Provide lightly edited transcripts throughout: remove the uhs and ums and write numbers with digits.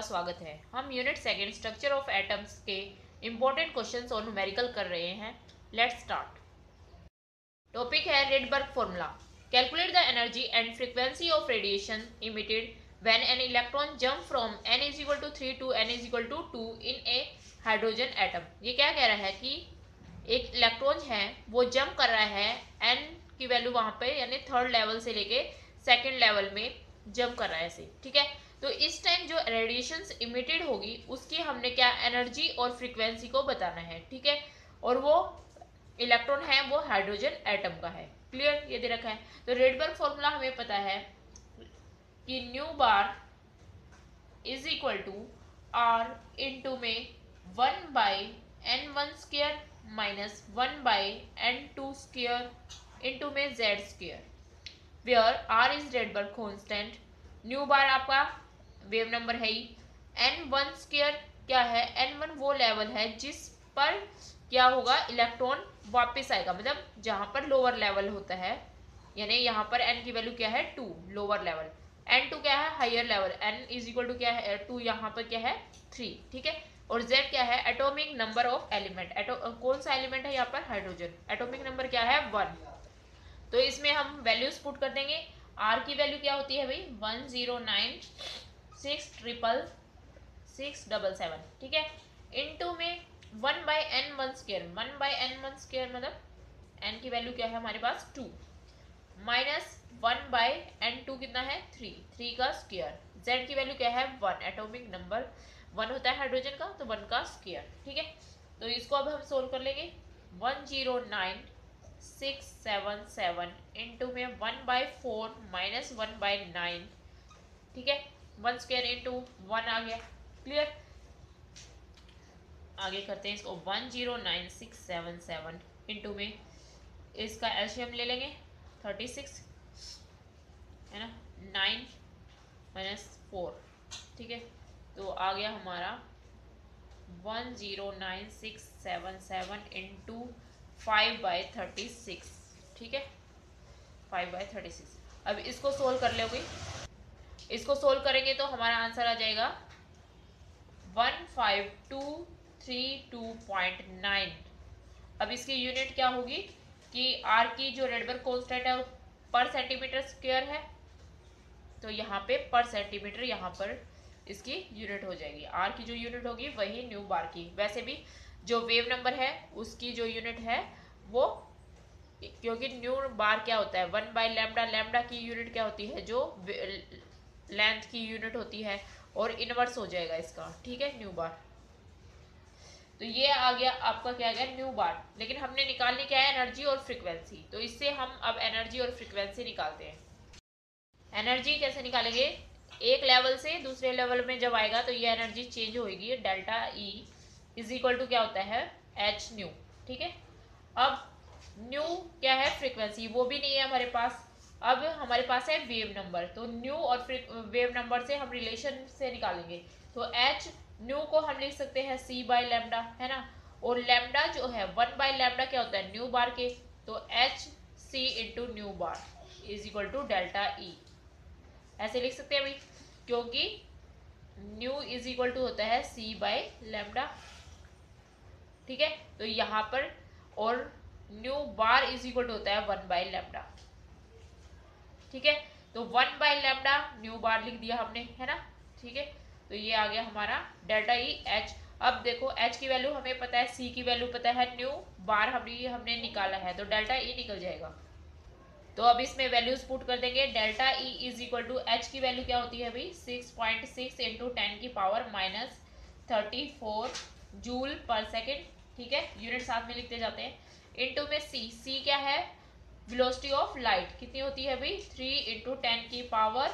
स्वागत है। हम unit second structure of atoms के इंपॉर्टेंट क्वेश्चंस और न्यूमेरिकल कर रहे हैं। Let's start. टॉपिक है Rydberg formula. Calculate the energy and frequency of radiation emitted when an electron jump from n = 3 to n = 2 in a hydrogen atom. ये क्या कह रहा है कि एक इलेक्ट्रॉन है वो जंप कर रहा है n की वैल्यू वहां पे यानी थर्ड लेवल से लेके सेकेंड लेवल में जंप कर रहा है ऐसे, ठीक है। तो इस टाइम जो रेडिएशंस इमिटेड होगी उसकी हमने क्या एनर्जी और फ्रीक्वेंसी को बताना है, ठीक है। और वो इलेक्ट्रॉन है वो हाइड्रोजन एटम का है। क्लियर, ये दे रखा है। तो रेडबर्ग फॉर्मूला हमें पता है कि nu bar is equal to R into में 1/n1² माइनस 1/n2² इंटू में z², where r is Rydberg constant, nu bar आपका वेव नंबर है ही, n1² क्या है, n1 वो लेवल है जिस पर क्या होगा इलेक्ट्रॉन वापस आएगा, मतलब जहां पर लोअर लेवल होता है, यानी यहाँ पर n की वैल्यू क्या है 2 लोअर लेवल, n2 क्या है हायर लेवल, n = क्या है 2, यहाँ पर क्या है 3, ठीक है। और z क्या है एटॉमिक नंबर ऑफ एलिमेंट, कौन सा एलिमेंट है यहाँ पर हाइड्रोजन, एटॉमिक नंबर क्या है 1। तो इसमें हम वैल्यूज पुट कर देंगे। r की वैल्यू क्या होती है भाई 1096677, ठीक है। इनटू में 1/n1², 1/n1² मतलब n की वैल्यू क्या है हमारे पास 2 माइनस 1/n2 कितना है 3 का स्क्वायर, z की वैल्यू क्या है 1, एटॉमिक नंबर 1 होता है हाइड्रोजन का, तो 1 का स्क्वायर, ठीक है। तो इसको अब हम सोल्व कर लेंगे। 1096677 इंटू में 1/4 माइनस 1/9, ठीक है। 1² इंटू 1 आ गया। क्लियर, आगे करते हैं इसको। 1096677 इंटू में इसका एलसीएम ले लेंगे 36 है ना, 9 माइनस 4, ठीक है। तो आ गया हमारा 1096677 इंटू 5/36, ठीक है, 5/36। अब इसको सोल्व कर लोगे, इसको सोल्व करेंगे तो हमारा आंसर आ जाएगा 15232.9। अब इसकी यूनिट क्या होगी कि r की जो रेडबर्ग कांस्टेंट है पर सेंटीमीटर स्क्वायर है, तो यहाँ पे पर सेंटीमीटर यहाँ पर इसकी यूनिट हो जाएगी। r की जो यूनिट होगी वही न्यू बार की। वैसे भी जो वेव नंबर है उसकी जो यूनिट है वो, क्योंकि न्यू बार क्या होता है 1/λ, लैम्डा की यूनिट क्या होती है जो लेंथ की यूनिट होती है, और इनवर्स हो जाएगा इसका, ठीक है, न्यू बार। तो ये आ गया आपका क्या आ गया न्यू बार। लेकिन हमने निकालनी क्या है एनर्जी और फ्रीक्वेंसी, तो इससे हम अब एनर्जी और फ्रीक्वेंसी निकालते हैं। एनर्जी कैसे निकालेंगे, एक लेवल से दूसरे लेवल में जब आएगा तो ये एनर्जी चेंज होगी, डेल्टा E = क्या होता है h न्यू, ठीक है। अब न्यू क्या है फ्रीक्वेंसी, वो भी नहीं है हमारे पास। अब हमारे पास है वेव नंबर, तो न्यू और वेव नंबर से हम रिलेशन से निकालेंगे। तो h न्यू को हम लिख सकते हैं c/λ, है ना, और लैम्डा जो है 1/λ क्या होता है न्यू बार के, तो h c इंटू न्यू बार = डेल्टा E, ऐसे लिख सकते हैं भाई, क्योंकि न्यू = होता है c/λ, ठीक है। तो यहाँ पर और न्यू बार = होता है 1/λ, ठीक है। तो 1/λ न्यू बार लिख दिया हमने, है ना, ठीक है। तो ये आ गया हमारा डेल्टा E h। अब देखो h की वैल्यू हमें पता है, c की वैल्यू पता है, न्यू बार हमने निकाला है, तो डेल्टा E निकल जाएगा। तो अब इसमें वैल्यूज पुट कर देंगे। डेल्टा E = h की वैल्यू क्या होती है भाई 6.6 इंटू 10⁻⁻34 जूल पर सेकेंड, ठीक है, यूनिट साथ में लिखते जाते हैं। इंटू में c क्या है वेलोसिटी ऑफ लाइट, कितनी होती है भाई 3 इंटू 10⁸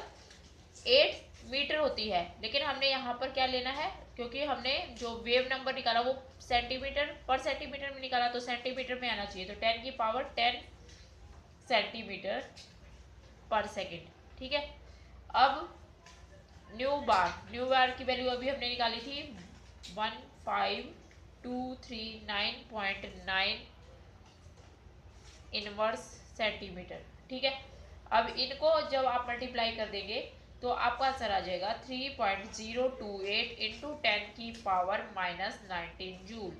मीटर होती है। लेकिन हमने यहाँ पर क्या लेना है, क्योंकि हमने जो वेव नंबर निकाला वो सेंटीमीटर पर सेंटीमीटर में निकाला, तो सेंटीमीटर में आना चाहिए, तो 10⁻10 सेंटीमीटर पर सेकेंड, ठीक है। अब न्यू बार की वैल्यू अभी हमने निकाली थी 15239.9 इनवर्स सेंटीमीटर, ठीक है। अब इनको जब आप मल्टीप्लाई कर देंगे तो आपका आंसर आ जाएगा 3.028 इंटू 10⁻⁻19 जूल।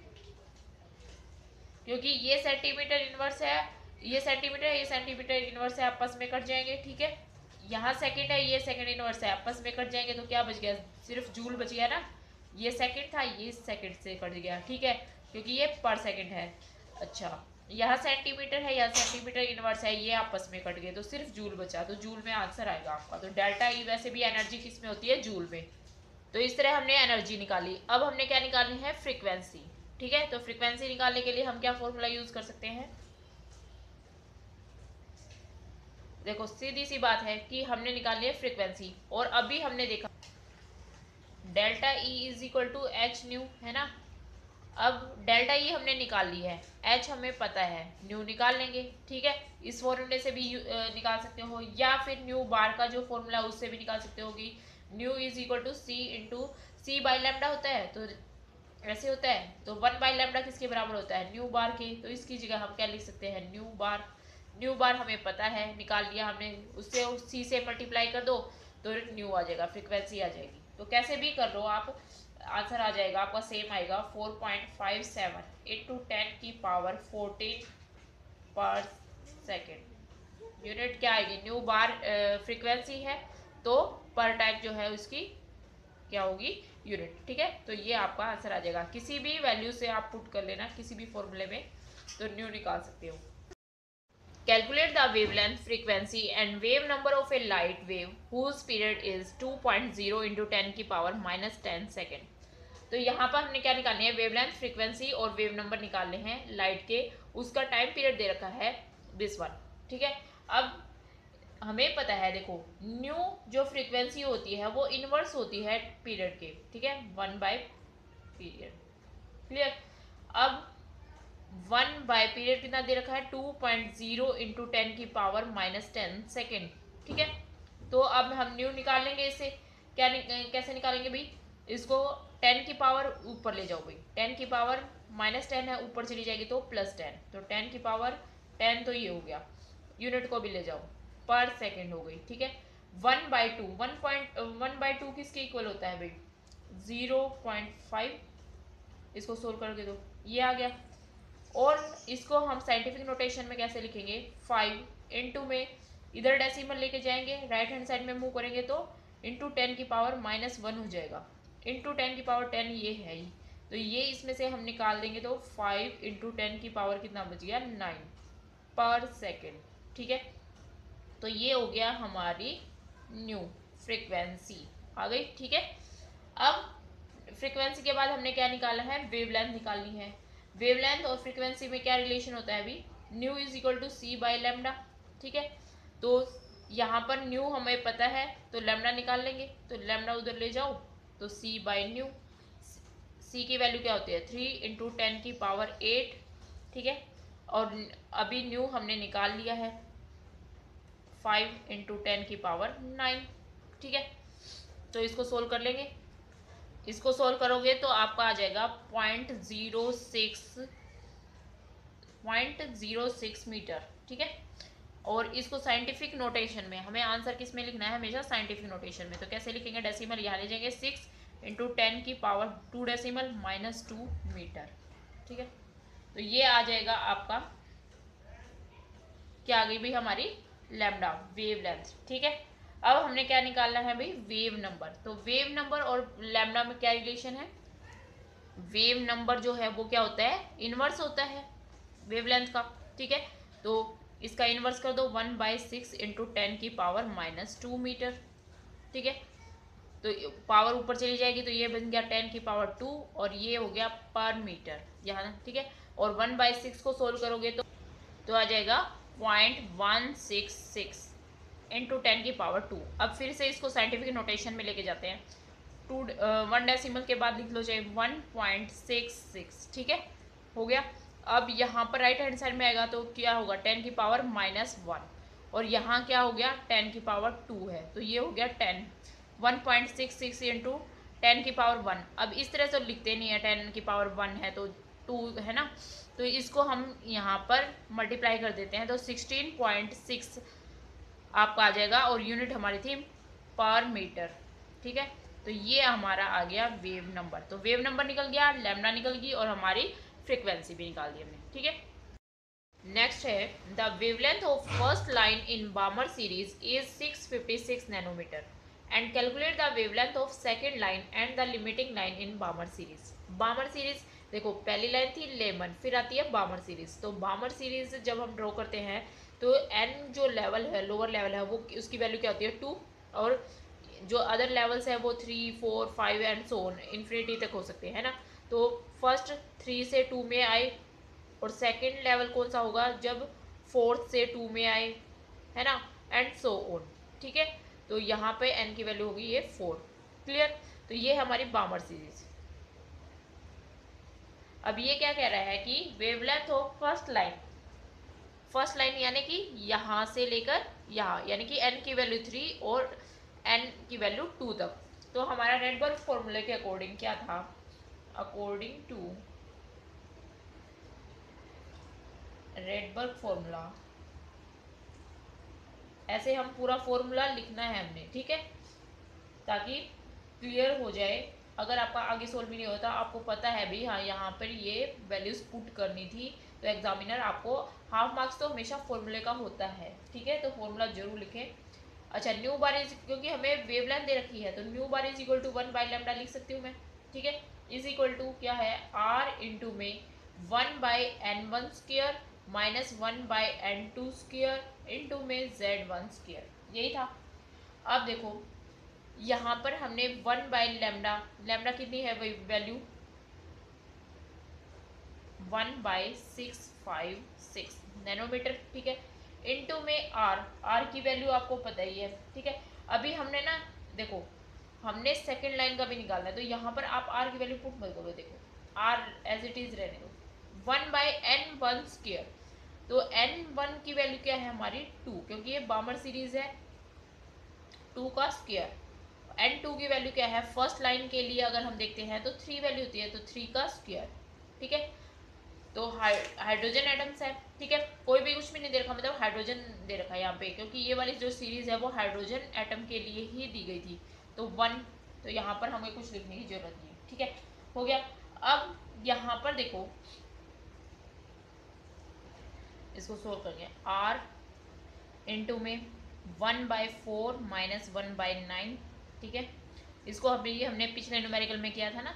क्योंकि ये सेंटीमीटर इनवर्स है, ये सेंटीमीटर इनवर्स है, आपस में कट जाएंगे। ठीक है, यहाँ सेकंड है, ये सेकंड इनवर्स है, आपस में कट जाएंगे तो क्या बच गया, सिर्फ जूल बच गया ना। ये सेकंड था, ये सेकंड से कट गया। ठीक है, क्योंकि ये पर सेकंड है। अच्छा, यहाँ सेंटीमीटर है, यहाँ सेंटीमीटर इनवर्स है, ये आपस में कट गए तो सिर्फ जूल बचा, तो जूल में आंसर आएगा आपका। तो डेल्टा ई वैसे भी एनर्जी किस में होती है, जूल में। तो इस तरह हमने एनर्जी निकाली। अब हमने क्या निकालनी है, फ्रीक्वेंसी। ठीक है, तो फ्रीक्वेंसी निकालने के लिए हम क्या फॉर्मूला यूज कर सकते हैं, देखो सीधी सी बात है कि हमने निकाली है फ्रीक्वेंसी, और अभी हमने देखा delta E is equal to h nu, है ना। अब डेल्टा ई हमने निकाल ली है, एच हमें पता है, न्यू निकाल लेंगे। ठीक है, इस फॉर्मूले से भी निकाल सकते हो, या फिर न्यू बार का जो फॉर्मूला उससे भी निकाल सकते हो कि nu is equal to c into c by lambda होता है, तो ऐसे होता है। तो 1 बाई लैम्डा किसके बराबर होता है, न्यू बार के। तो इसकी जगह हम क्या लिख सकते हैं, न्यू बार। न्यू बार हमें पता है, निकाल लिया हमने, उससे सी से मल्टीप्लाई कर दो तो न्यू आ जाएगा, फ्रीक्वेंसी आ जाएगी। तो कैसे भी कर लो आप, आंसर आ जाएगा आपका सेम आएगा 4.57 इंटू 10⁻14 पर सेकेंड। यूनिट क्या आएगी, न्यू बार फ्रीक्वेंसी है, तो पर टाइम जो है उसकी क्या होगी, यूनिट। ठीक है, तो ये आपका आंसर आ जाएगा। किसी भी वैल्यू से आप पुट कर लेना किसी भी फॉर्मूले में, तो न्यू निकाल सकते हो। Calculate the wavelength, frequency and wave number of a light wave whose period is 2.0 into 10⁻⁻10 second. तो यहाँ पर हमने क्या निकालनी है, वेवलेंथ, फ्रीक्वेंसी और वेव नंबर निकालने हैं लाइट के। उसका टाइम पीरियड दे रखा है दिस वन। ठीक है, अब हमें पता है, देखो न्यू जो फ्रीक्वेंसी होती है वो इनवर्स होती है पीरियड के। ठीक है, 1 बाय पीरियड, क्लियर। अब 1 बाय पीरियड कितना दे रखा है, 2.0 इंटू 10⁻⁻10 सेकेंड। ठीक है, तो अब हम न्यू निकाल लेंगे। इससे क्या कैसे निकालेंगे भाई, इसको 10 की पावर ऊपर ले जाओ भाई, 10 की पावर -10 है, ऊपर चली जाएगी तो +10, तो 10 की पावर 10 तो ये हो गया, यूनिट को भी ले जाओ, पर सेकेंड हो गई। ठीक है, 1/2 1/2 किसके इक्वल होता है भाई, 0.5। इसको सोल्व करके दो, ये आ गया। और इसको हम साइंटिफिक नोटेशन में कैसे लिखेंगे, 5 इंटू में इधर डेसिमल लेके जाएंगे, राइट हैंड साइड में मूव करेंगे तो इंटू 10 की पावर -1 हो जाएगा, इंटू 10 की पावर 10 ये है ही, तो ये इसमें से हम निकाल देंगे तो 5 इंटू 10 की पावर कितना बच गया, 9 पर सेकेंड। ठीक है, तो ये हो गया हमारी न्यू फ्रीक्वेंसी आ गई। ठीक है, अब फ्रीक्वेंसी के बाद हमने क्या निकाला है, वेवलेंथ निकालनी है। वेवलेंथ और फ्रीक्वेंसी में क्या रिलेशन होता है अभी, nu is equal to c by lambda. ठीक है, तो यहाँ पर न्यू हमें पता है तो लैम्डा निकाल लेंगे, तो लैम्डा उधर ले जाओ तो सी बाई न्यू। सी की वैल्यू क्या होती है, 3 इंटू 10⁸। ठीक है, और अभी न्यू हमने निकाल लिया है 5 इंटू 10⁹। ठीक है, तो इसको सोल्व कर लेंगे। इसको सोल्व करोगे तो आपका आ जाएगा 0.06 मीटर। ठीक है, और इसको साइंटिफिक नोटेशन में हमें आंसर किस में लिखना है, हमेशा साइंटिफिक नोटेशन में। तो कैसे लिखेंगे, डेसिमल यहाँ ले जाएंगे, 6 इंटू 10⁻2 डेसिमल -2 मीटर। ठीक है, तो ये आ जाएगा आपका, क्या आ गई भाई हमारी लैम्डा, वेव लेंथ। ठीक है, अब हमने क्या निकालना है भाई, वेव नंबर। तो वेव नंबर और लैम्डा में क्या रिलेशन है, वेव नंबर जो है वो क्या होता है, इनवर्स होता है वेवलेंथ का। ठीक है, तो इसका इनवर्स कर दो, 1/6 इंटू 10⁻2 मीटर। ठीक है, तो पावर ऊपर चली जाएगी तो ये बन गया 10⁻2 और ये हो गया पर मीटर यहाँ। ठीक है, और 1/6 को सोल्व करोगे तो आ जाएगा 0.166 इंटू 10⁻2। अब फिर से इसको साइंटिफिक नोटेशन में लेके जाते हैं, 1 डेसिमल के बाद लिख लो चाहे 1.66। ठीक है, हो गया। अब यहाँ पर राइट हैंड साइड में आएगा तो क्या होगा, 10⁻⁻1, और यहाँ क्या हो गया, 10⁻2 है, तो ये हो गया 1.66 इंटू 10⁻1। अब इस तरह से लिखते नहीं है, 10⁻1 है तो 2 है ना, तो इसको हम यहाँ पर मल्टीप्लाई कर देते हैं तो 16.6 आपका आ जाएगा, और यूनिट हमारी थी पर मीटर। ठीक है, तो ये हमारा आ गया वेव नंबर। तो वेव नंबर निकल गया, लैम्डा निकल गई और हमारी फ्रीक्वेंसी भी निकाल दी हमने। ठीक है, नेक्स्ट है the wavelength of first line in Balmer series is 656 nanometer and calculate the wavelength of second line and the limiting line in Balmer series. Balmer series देखो, पहली लाइन थी लेमन, फिर आती है बामर सीरीज। तो बामर सीरीज जब हम ड्रॉ करते हैं तो एन जो लेवल है, लोअर लेवल है, वो उसकी वैल्यू क्या होती है 2, और जो अदर लेवल्स है वो 3 4 5 एंड सो ऑन इन्फिनिटी तक हो सकते हैं ना। तो फर्स्ट 3 से 2 में आए, और सेकंड लेवल कौन सा होगा जब 4 से 2 में आए, है ना, एंड सो ऑन। ठीक है, तो यहाँ पे n की वैल्यू होगी ये 4। क्लियर, तो ये हमारी बामर सीरीज। अब ये क्या कह रहा है कि wavelength of first line, first line यानी कि यहाँ से लेकर यहाँ, यानी कि n की वैल्यू 3 और n की वैल्यू 2 तक। तो हमारा रेडबर्ग फॉर्मूले के अकॉर्डिंग क्या था, अकॉर्डिंग टू रेडबर्ग फॉर्मूला, ऐसे हम पूरा फॉर्मूला लिखना है हमने। ठीक है, ताकि क्लियर हो जाए। अगर आपका आगे सोल्व भी नहीं होता, आपको पता है भी हाँ यहाँ पर ये वैल्यूज पुट करनी थी, तो एग्जामिनर आपको हाफ मार्क्स तो हमेशा फॉर्मूले का होता है। ठीक है, तो फॉर्मूला जरूर लिखें। अच्छा, न्यू बार इज, क्योंकि हमें वेवलेंथ दे रखी है तो nu bar is equal to 1 by lambda लिख सकती हूँ मैं। ठीक है, इज इक्वल टू क्या है, आर इंटू में 1 by n1 square minus 1 by n2 square into में z1 स्क्र, यही था। अब देखो यहाँ पर हमने 1 बाई लेमडा, लेमडा कितनी है वही वैल्यू 1/656 नैनोमीटर। ठीक है, इनटू में आर, आर की वैल्यू आपको पता ही है। ठीक है, अभी हमने ना देखो हमने सेकेंड लाइन का भी निकालना है, तो यहाँ पर आप आर की वैल्यू पुट मत करो, देखो आर एज इट इज रहने दो। 1/n1 स्क्र, तो n1 की वैल्यू क्या है हमारी 2, क्योंकि ये बामर सीरीज है, 2 का स्क्र। n2 की वैल्यू क्या है, फर्स्ट लाइन के लिए अगर हम देखते हैं तो 3 वैल्यू होती है, तो 3 का स्क्र। ठीक है, तो हाइड्रोजन एटम्स है। ठीक है, कोई भी कुछ भी नहीं दे रखा, मतलब हाइड्रोजन दे रखा है यहाँ पे, क्योंकि ये वाली जो सीरीज है वो हाइड्रोजन एटम के लिए ही दी गई थी। तो 1, तो यहाँ पर हमें कुछ लिखने की जरूरत नहीं है। ठीक है, हो गया। अब यहाँ पर देखो इसको सोल्व करेंगे, r इंटू में 1/4 माइनस 1/9। ठीक है, इसको हमने पिछले न्यूमेरिकल में किया था ना,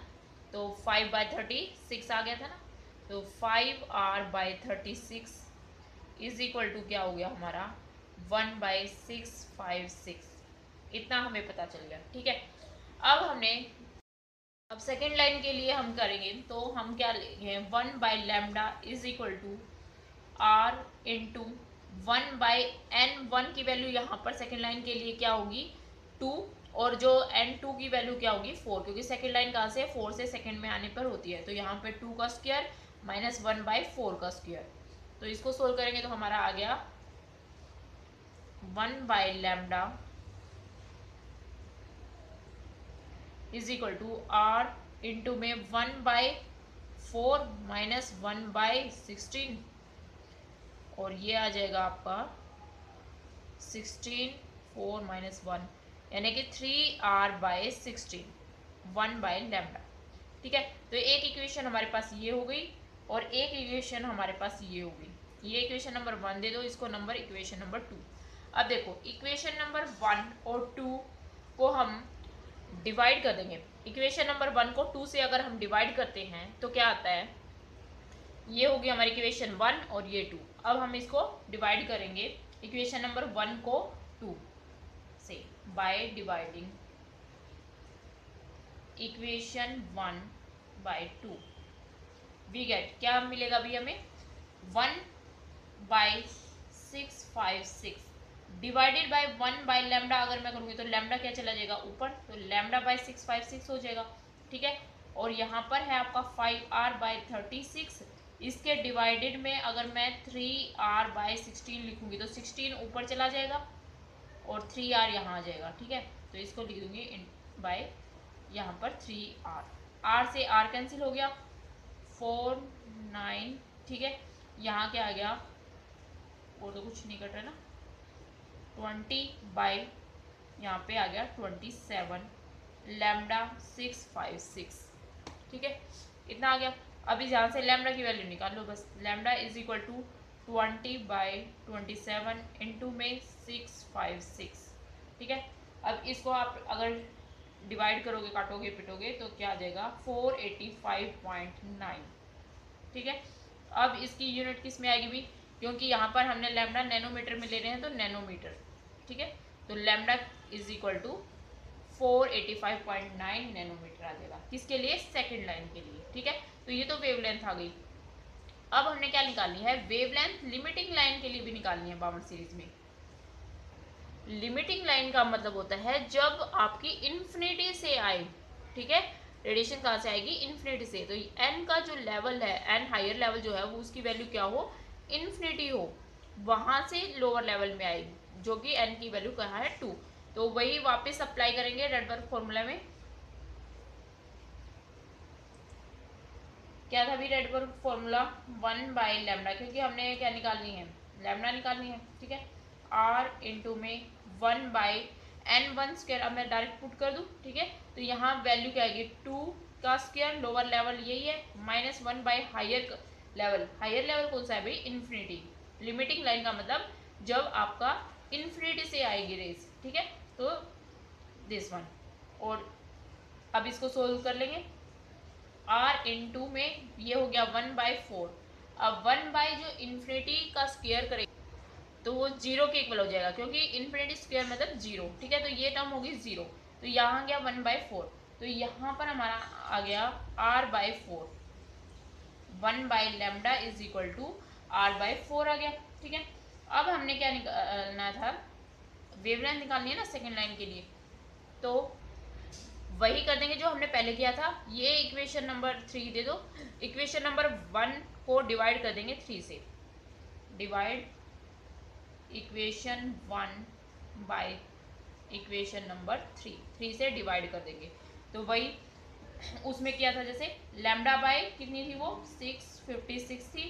तो 5/36 आ गया था ना, तो 5r/36 इज इक्वल टू क्या हो गया हमारा 1/656, इतना हमें पता चल गया। ठीक है, अब सेकेंड लाइन के लिए हम करेंगे, तो हम क्या लेंगे 1 by lambda is equal to R into 1/n1 की वैल्यू यहाँ पर सेकेंड लाइन के लिए क्या होगी 2, और जो n2 की वैल्यू क्या होगी 4, क्योंकि सेकेंड लाइन कहाँ से 4 से सेकेंड में आने पर होती है, तो यहाँ पे 2 का स्क्वायर माइनस 1/4 का स्क्वायर। तो इसको सोल्व करेंगे तो हमारा आ गया 1 by lambda is equal to R into में 1/4 माइनस 1/16, और ये आ जाएगा आपका 16 4 माइनस 1, यानी कि 3r/16 1 बाई लेमडा। ठीक है, तो एक इक्वेशन हमारे पास ये हो गई और एक इक्वेशन हमारे पास ये हो गई। ये इक्वेशन नंबर 1 दे दो, इसको नंबर इक्वेशन नंबर 2। अब देखो इक्वेशन नंबर 1 और 2 को हम डिवाइड कर देंगे। इक्वेशन नंबर 1 को 2 से अगर हम डिवाइड करते हैं तो क्या आता है, ये होगी हमारी इक्वेशन 1 और ये 2। अब हम इसको डिवाइड करेंगे इक्वेशन नंबर 1 को 2 से by dividing equation 1 by 2, we get क्या मिलेगा अभी हमें 1/656 डिवाइडेड बाय 1 बाय लेमडा। अगर मैं करूँगी तो लेमडा क्या चला जाएगा ऊपर, तो लेमडा बाय 656 हो जाएगा। ठीक है, और यहाँ पर है आपका 5r/36, इसके डिवाइडेड में अगर मैं 3r/16 लिखूंगी तो 16 ऊपर चला जाएगा और 3r यहाँ आ जाएगा। ठीक है, तो इसको लिख दूंगी बाय यहाँ पर 3r, r से r कैंसिल हो गया 4 9। ठीक है, यहाँ क्या आ गया, और तो कुछ नहीं कट रहा ना, 20/4 यहाँ पे आ गया 27, लैम्डा 656, ठीक है, इतना आ गया। अभी यहाँ से लैम्डा की वैल्यू निकाल लो बस, lambda is equal to 20/27 into में 656, ठीक है। अब इसको आप अगर डिवाइड करोगे, काटोगे पिटोगे तो क्या आ जाएगा 485.9, ठीक है। अब इसकी यूनिट किस में आएगी भी, क्योंकि यहाँ पर हमने लैम्डा नैनोमीटर में ले रहे हैं तो नैनोमीटर, ठीक है। तो lambda is equal to 485.9 nanometre आ जाएगा, किसके लिए, सेकंड लाइन के लिए, ठीक है। तो ये तो वेवलेंथ आ गई। अब हमने क्या निकालनी है, वेवलेंथ लिमिटिंग लाइन के लिए भी निकालनी है बाउंड सीरीज में। लिमिटिंग लाइन का मतलब होता है जब आपकी इन्फिनिटी से आए, ठीक है, रेडिएशन कहाँ से आएगी, इन्फिनिटी से। तो एन का जो लेवल है, एन हायर लेवल जो है वो उसकी वैल्यू क्या हो, इन्फिनिटी हो, वहां से लोअर लेवल में आएगी, जो कि एन की वैल्यू कहाँ है 2। तो वही वापस अप्लाई करेंगे रेडबर्ग फॉर्मूला में। क्या था भी रेडबर्ग फॉर्मूला, 1/λ, क्योंकि हमने क्या निकालनी है, लैम्डा निकालनी है, ठीक है। r इंटू में 1/n1²। अब मैं डायरेक्ट पुट कर दूं, ठीक है। तो यहाँ वैल्यू क्या आएगी 2 का स्क्वायर, लोअर लेवल यही है, -1 by higher level. Higher level कौन सा है भाई, इन्फिनिटी। लिमिटिंग लाइन का मतलब जब आपका इन्फिनिटी से आएगी रेस, ठीक है, तो दिस वन। और अब इसको सोल्व कर लेंगे, r इंटू में ये हो गया 1/4। अब 1 जो इन्फिनिटी का स्क्वायर करेगा तो वो 0 के इक्वल हो जाएगा, क्योंकि इन्फिनिटी स्क्वायर मतलब 0, ठीक है। तो ये टर्म होगी 0, तो यहाँ गया 1/4, तो यहाँ पर हमारा आ गया r/4, 1/λ is equal to r/4 आ गया, ठीक है। अब हमने क्या निकालना था, वेवलेंथ निकालनी है ना सेकेंड लाइन के लिए, तो वही कर देंगे जो हमने पहले किया था। ये इक्वेशन नंबर 3 दे दो, इक्वेशन नंबर 1 को डिवाइड कर देंगे 3 से, divide equation 1 by equation number 3 से डिवाइड कर देंगे। तो वही उसमें किया था, जैसे लैम्डा बाय कितनी थी वो 656 थी,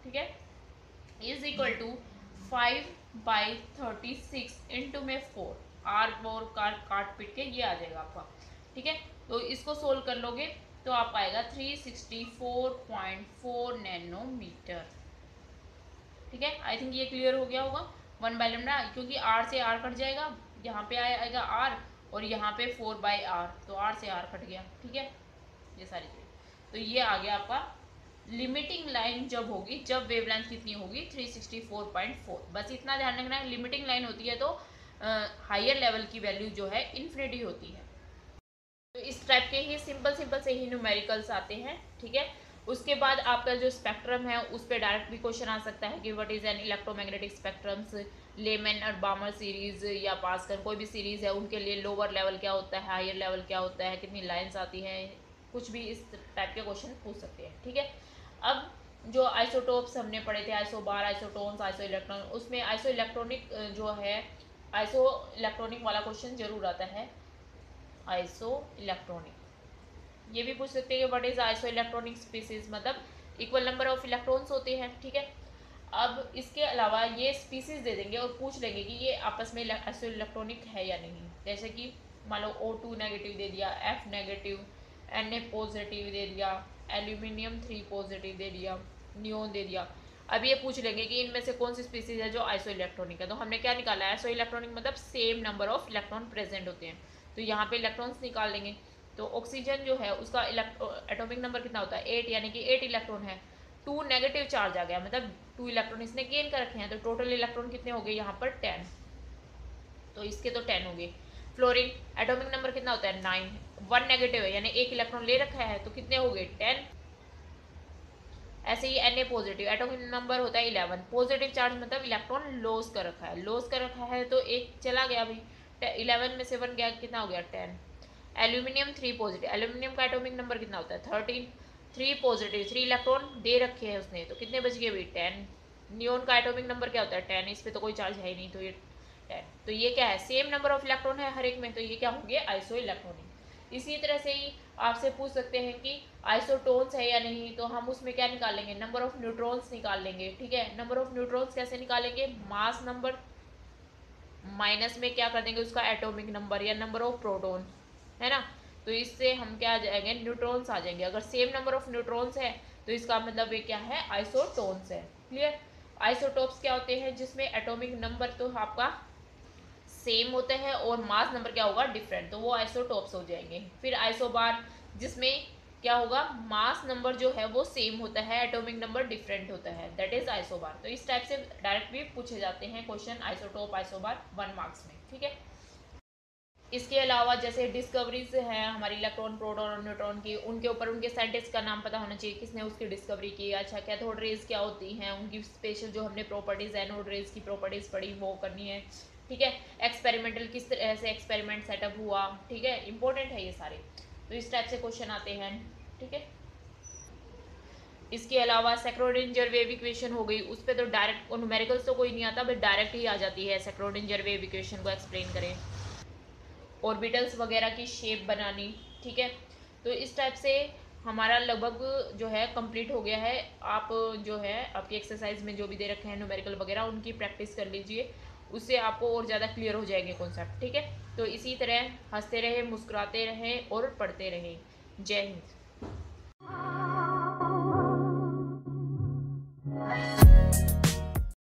ठीक है, इज इक्वल टू 5/36 इंटू में 4, r4 काट पिट के ये आ जाएगा आपका, ठीक है। तो इसको सोल्व कर लोगे तो आप आएगा 364.4 नैनोमीटर, ठीक है। आई थिंक ये क्लियर हो गया होगा। 1/λ, क्योंकि r से r कट जाएगा, यहाँ पे आएगा r और यहाँ पे 4/r, तो r से r कट गया, ठीक है, ये सारी चीज़ें। तो ये आ गया आपका लिमिटिंग लाइन जब होगी, जब वेवलेंथ कितनी होगी 364.4। बस इतना ध्यान रखना है, लिमिटिंग लाइन होती है तो हायर लेवल की वैल्यू जो है इन्फिनिटी होती है। तो इस टाइप के ही सिंपल से ही न्यूमेरिकल्स आते हैं, ठीक है। उसके बाद आपका जो स्पेक्ट्रम है उस पर डायरेक्ट भी क्वेश्चन आ सकता है कि what is an electromagnetic spectrums, lemon और बामर सीरीज या पास्कल, कोई भी सीरीज है उनके लिए लोअर लेवल क्या होता है, हायर लेवल क्या होता है, कितनी लाइंस आती हैं, कुछ भी इस टाइप के क्वेश्चन पूछ सकते हैं, ठीक है। अब जो आइसोटोप्स हमने पढ़े थे, आइसोबार, आइसोटोन्स, आइसो इलेक्ट्रॉन, उसमें आइसो इलेक्ट्रॉनिक जो है, आइसो इलेक्ट्रॉनिक वाला क्वेश्चन जरूर आता है, आइसो इलेक्ट्रॉनिक। ये भी पूछ सकते हैं कि what is iso electronic species, मतलब इक्वल नंबर ऑफ इलेक्ट्रॉन्स होते हैं, ठीक है। अब इसके अलावा ये स्पीसीज दे देंगे और पूछ लेंगे कि ये आपस में आइसो इलेक्ट्रॉनिक है या नहीं। जैसे कि मान लो O2 नेगेटिव दे दिया, F नेगेटिव, Na पॉजिटिव दे दिया, एल्यूमिनियम 3 पॉजिटिव दे दिया, नियोन दे दिया। अब ये पूछ लेंगे कि इनमें से कौन सी स्पीसीज है जो आइसो इलेक्ट्रॉनिक है। तो हमने क्या निकाला है, आइसो इलेक्ट्रॉनिक मतलब same number of electron present होते हैं, तो यहाँ पे इलेक्ट्रॉन्स निकाल लेंगे। तो ऑक्सीजन जो है उसका एटॉमिक नंबर कितना होता है 8, यानी कि 8 इलेक्ट्रॉन है, 2 नेगेटिव चार्ज आ गया, मतलब 2 इलेक्ट्रॉन इसने गेन कर रखे हैं, तो टोटल इलेक्ट्रॉन कितने हो गए यहाँ पर 10, तो इसके तो 10 हो गए। फ्लोरीन एटॉमिक नंबर कितना होता है 9, 1 नेगेटिव है यानी 1 इलेक्ट्रॉन ले रखा है, तो कितने हो गए 10। ऐसे ही Na पॉजिटिव एटॉमिक नंबर होता है 11, पॉजिटिव चार्ज मतलब इलेक्ट्रॉन लॉस कर रखा है, लॉस कर रखा है तो एक चला गया अभी, 11 में से 1 गया, कितना हो गया 10। एल्यूमिनियम 3 पॉजिटिव, एल्यूमिनियम का एटॉमिक नंबर कितना होता है 13, 3 पॉजिटिव, 3 इलेक्ट्रॉन दे रखे हैं उसने, तो कितने बच गए भाई 10। नियोन का एटॉमिक नंबर क्या होता है 10, इस पर तो कोई चार्ज है ही नहीं, तो ये 10, तो ये क्या है सेम नंबर ऑफ इलेक्ट्रॉन है हर एक में, तो ये क्या होंगे आइसो इलेक्ट्रॉनिक। इसी तरह से ही आपसे पूछ सकते हैं कि आइसोटोन्स है या नहीं, तो हम उसमें क्या निकालेंगे, नंबर ऑफ न्यूट्रॉन्स निकाल लेंगे, ठीक है। नंबर ऑफ न्यूट्रॉन्स कैसे निकालेंगे, मास नंबर माइनस में क्या कर देंगे उसका एटॉमिक नंबर या नंबर ऑफ प्रोटॉन, है ना। तो इससे हम क्या आ जाएंगे, न्यूट्रॉन्स आ जाएंगे। अगर सेम नंबर ऑफ न्यूट्रॉन्स है तो इसका मतलब ये क्या है, आइसोटोन्स है। क्लियर। आइसोटोप्स क्या होते हैं, जिसमें एटॉमिक नंबर तो आपका सेम होता है और मास नंबर क्या होगा, डिफरेंट, तो वो आइसोटोप्स हो जाएंगे। फिर आइसोबार, जिसमें क्या होगा, मास नंबर जो है वो सेम होता है, एटॉमिक नंबर डिफरेंट होता है, दैट इज आइसोबार। तो इस टाइप से डायरेक्ट भी पूछे जाते हैं क्वेश्चन आइसोटोप आइसोबार 1 मार्क्स में, ठीक है। इसके अलावा जैसे डिस्कवरीज हैं हमारी इलेक्ट्रॉन प्रोटॉन और न्यूट्रॉन की, उनके ऊपर उनके साइंटिस्ट का नाम पता होना चाहिए, किसने उसकी डिस्कवरी की। अच्छा, कैथोड रेज क्या होती हैं, उनकी स्पेशल जो हमने प्रॉपर्टीज, एनोड रेज की प्रॉपर्टीज पढ़ी वो करनी है, ठीक है। एक्सपेरिमेंटल किस तरह से एक्सपेरिमेंट सेटअप हुआ, ठीक है, इंपॉर्टेंट है ये सारे। तो इस टाइप से क्वेश्चन आते हैं, ठीक है। इसके अलावा सेक्रोडिंजर वेव इक्वेशन हो गई, उस पर तो डायरेक्ट न्यूमेरिकल्स तो कोई नहीं आता, बट डायरेक्ट ही आ जाती है, सेक्रोडिंजर वेव इक्वेशन को एक्सप्लेन करें, ऑर्बिटल्स वगैरह की शेप बनानी, ठीक है। तो इस टाइप से हमारा लगभग जो है कंप्लीट हो गया है। आप जो है आपकी एक्सरसाइज में जो भी दे रखे हैं न्यूमेरिकल वगैरह, उनकी प्रैक्टिस कर लीजिए, उससे आपको और ज़्यादा क्लियर हो जाएंगे कॉन्सेप्ट, ठीक है। तो इसी तरह हंसते रहे, मुस्कुराते रहें और पढ़ते रहें। जय हिंद।